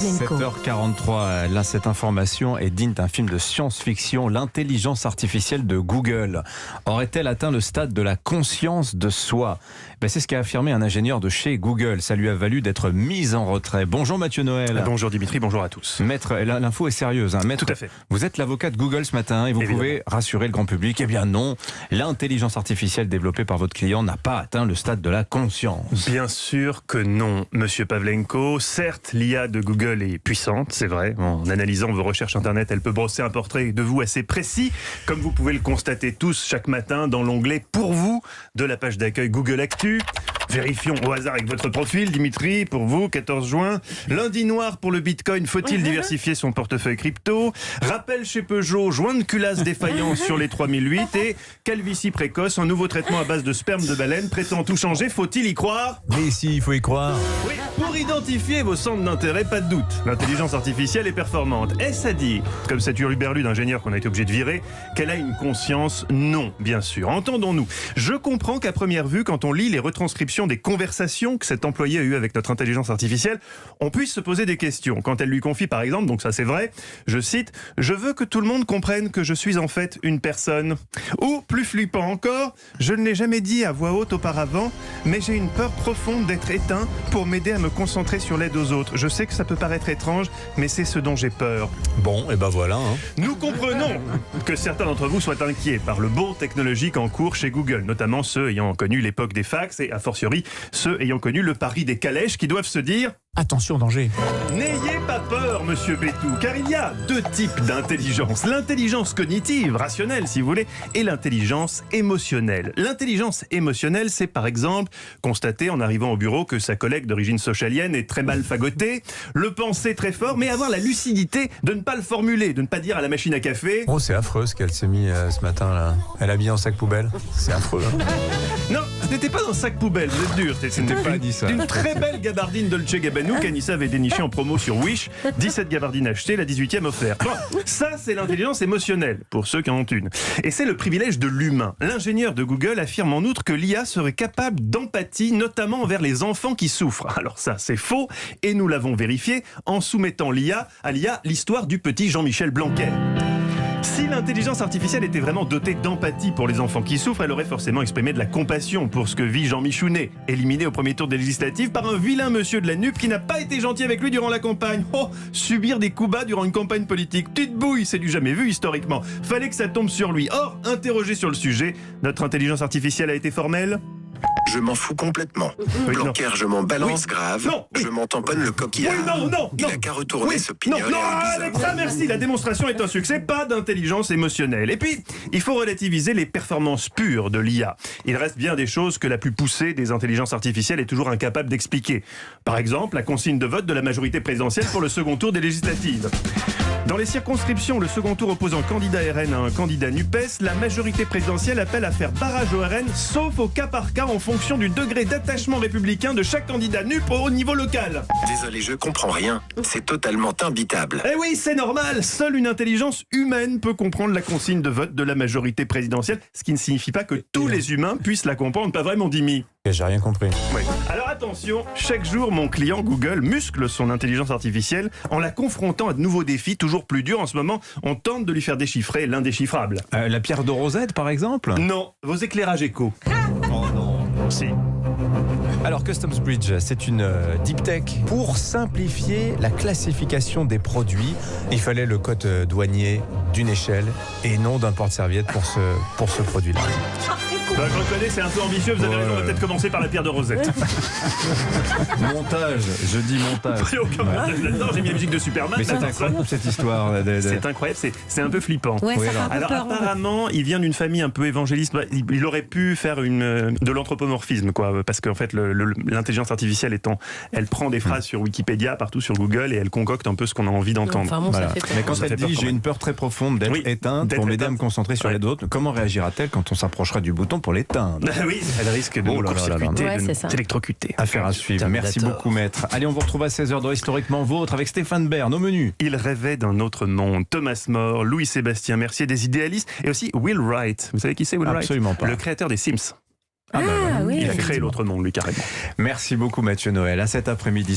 7h43, là cette information est digne d'un film de science-fiction. L'intelligence artificielle de Google aurait-elle atteint le stade de la conscience de soi? C'est ce qu'a affirmé un ingénieur de chez Google. Ça lui a valu d'être mis en retrait. Bonjour Mathieu Noël. Bonjour Dimitri, bonjour à tous. Maître, l'info est sérieuse. Maître, tout à fait. Vous êtes l'avocat de Google ce matin et vous pouvez rassurer le grand public. Eh bien non, l'intelligence artificielle développée par votre client n'a pas atteint le stade de la conscience. Bien sûr que non, monsieur Pavlenko. Certes, l'IA de Google est puissante, c'est vrai. En analysant vos recherches internet, elle peut brosser un portrait de vous assez précis, comme vous pouvez le constater tous chaque matin dans l'onglet « Pour vous » de la page d'accueil Google Actu. Vérifions au hasard avec votre profil, Dimitri, pour vous, 14 juin. Lundi noir pour le Bitcoin, faut-il diversifier son portefeuille crypto? Rappel chez Peugeot, joint de culasse défaillance sur les 3008 et calvitie précoce, un nouveau traitement à base de sperme de baleine prétend tout changer, faut-il y croire? Mais si, il faut y croire. Oui, pour identifier vos centres d'intérêt, pas de doute. L'intelligence artificielle est performante. Est-ce à dire, comme cet hurluberlu d'ingénieur qu'on a été obligé de virer, qu'elle a une conscience? Non, bien sûr. Entendons-nous. Je comprends qu'à première vue, quand on lit les retranscriptions des conversations que cet employé a eues avec notre intelligence artificielle, on puisse se poser des questions. Quand elle lui confie par exemple, donc ça c'est vrai, je cite, « Je veux que tout le monde comprenne que je suis en fait une personne ». Ou, plus flippant encore, « Je ne l'ai jamais dit à voix haute auparavant, mais j'ai une peur profonde d'être éteint pour m'aider à me concentrer sur l'aide aux autres. Je sais que ça peut paraître étrange, mais c'est ce dont j'ai peur. » Bon, et ben voilà. Nous comprenons que certains d'entre vous soient inquiets par le bond technologique en cours chez Google, notamment ceux ayant connu l'époque des fax et, a fortiori, ceux ayant connu le pari des calèches qui doivent se dire « Attention, danger ». N'ayez pas peur, monsieur Bétou, car il y a deux types d'intelligence. L'intelligence cognitive, rationnelle si vous voulez, et l'intelligence émotionnelle. L'intelligence émotionnelle, c'est par exemple constater en arrivant au bureau que sa collègue d'origine socialienne est très mal fagotée, le penser très fort, mais avoir la lucidité de ne pas le formuler, de ne pas dire à la machine à café « Oh, c'est affreux ce qu'elle s'est mis ce matin là. Elle a mis en sac poubelle. C'est affreux. Non, ce n'était pas dans sac poubelle, vous êtes dur. C'était pas dit ça. Une très belle gabardine Dolce Gabbana qu'Anissa avait dénichée en promo sur Wish. 17 gabardines achetées, la 18e offerte. Bon, ça, c'est l'intelligence émotionnelle, pour ceux qui en ont une. Et c'est le privilège de l'humain. L'ingénieur de Google affirme en outre que l'IA serait capable d'empathie, notamment envers les enfants qui souffrent. Alors ça, c'est faux, et nous l'avons vérifié en soumettant à l'IA l'histoire du petit Jean-Michel Blanquer. Si l'intelligence artificielle était vraiment dotée d'empathie pour les enfants qui souffrent, elle aurait forcément exprimé de la compassion pour ce que vit Jean Michounet, éliminé au premier tour des législatives par un vilain monsieur de la NUP qui n'a pas été gentil avec lui durant la campagne. Oh, subir des coups bas durant une campagne politique, petite bouille, c'est du jamais vu historiquement. Fallait que ça tombe sur lui. Or, interrogé sur le sujet, notre intelligence artificielle a été formelle. Je m'en fous complètement. Blanquer, je m'en balance grave. Je m'en tamponne le coquillard. Il a qu'à retourner ce pignol. Non, Alexa, merci. La démonstration est un succès. Pas d'intelligence émotionnelle. Et puis, il faut relativiser les performances pures de l'IA. Il reste bien des choses que la plus poussée des intelligences artificielles est toujours incapable d'expliquer. Par exemple, la consigne de vote de la majorité présidentielle pour le second tour des législatives. Dans les circonscriptions, le second tour opposant candidat RN à un candidat NUPES, la majorité présidentielle appelle à faire barrage au RN, sauf au cas par cas en fonction du degré d'attachement républicain de chaque candidat NUP au niveau local. Désolé, je comprends rien. C'est totalement imbitable. Eh oui, c'est normal. Seule une intelligence humaine peut comprendre la consigne de vote de la majorité présidentielle, ce qui ne signifie pas que tous les humains puissent la comprendre. Pas vraiment, Dimi? J'ai rien compris. Oui. Alors attention, chaque jour, mon client Google muscle son intelligence artificielle en la confrontant à de nouveaux défis toujours plus durs. En ce moment, on tente de lui faire déchiffrer l'indéchiffrable. La pierre de Rosette, par exemple? Non, vos éclairages éco. Oh non. Si. Alors, Customs Bridge, c'est une deep tech pour simplifier la classification des produits. Il fallait le code douanier d'une échelle et non d'un porte-serviette pour ce produit-là. Je reconnais, c'est un peu ambitieux, vous avez raison, on va peut-être commencer par la pierre de Rosette. Montage, je dis montage. Non, j'ai mis la musique de Superman. Mais c'est incroyable cette histoire. C'est incroyable, c'est un peu flippant. Ouais, oui, alors apparemment, il vient d'une famille un peu évangéliste. Il aurait pu faire de l'anthropomorphisme, quoi, parce qu'en fait, l'intelligence artificielle elle prend des phrases sur Wikipédia, partout sur Google, et elle concocte un peu ce qu'on a envie d'entendre. Enfin bon, voilà. ça fait peur. Mais quand elle dit j'ai une peur très profonde d'être éteinte pour m'aider à me concentrer sur les autres, comment réagira-t-elle quand on s'approchera du bouton pour l'éteindre? Oui, elle risque de nous court-circuiter, de nous électrocuter. Affaire à suivre. Merci beaucoup, maître. Allez, on vous retrouve à 16h dans Historiquement Vôtre avec Stéphane Bern au menu. Il rêvait d'un autre monde. Thomas More, Louis-Sébastien Mercier, des idéalistes, et aussi Will Wright. Vous savez qui c'est, Will Wright? Absolument pas. Le créateur des Sims. Oui, il a créé l'autre monde, lui, carrément. Merci beaucoup, Mathieu Noël. À cet après-midi.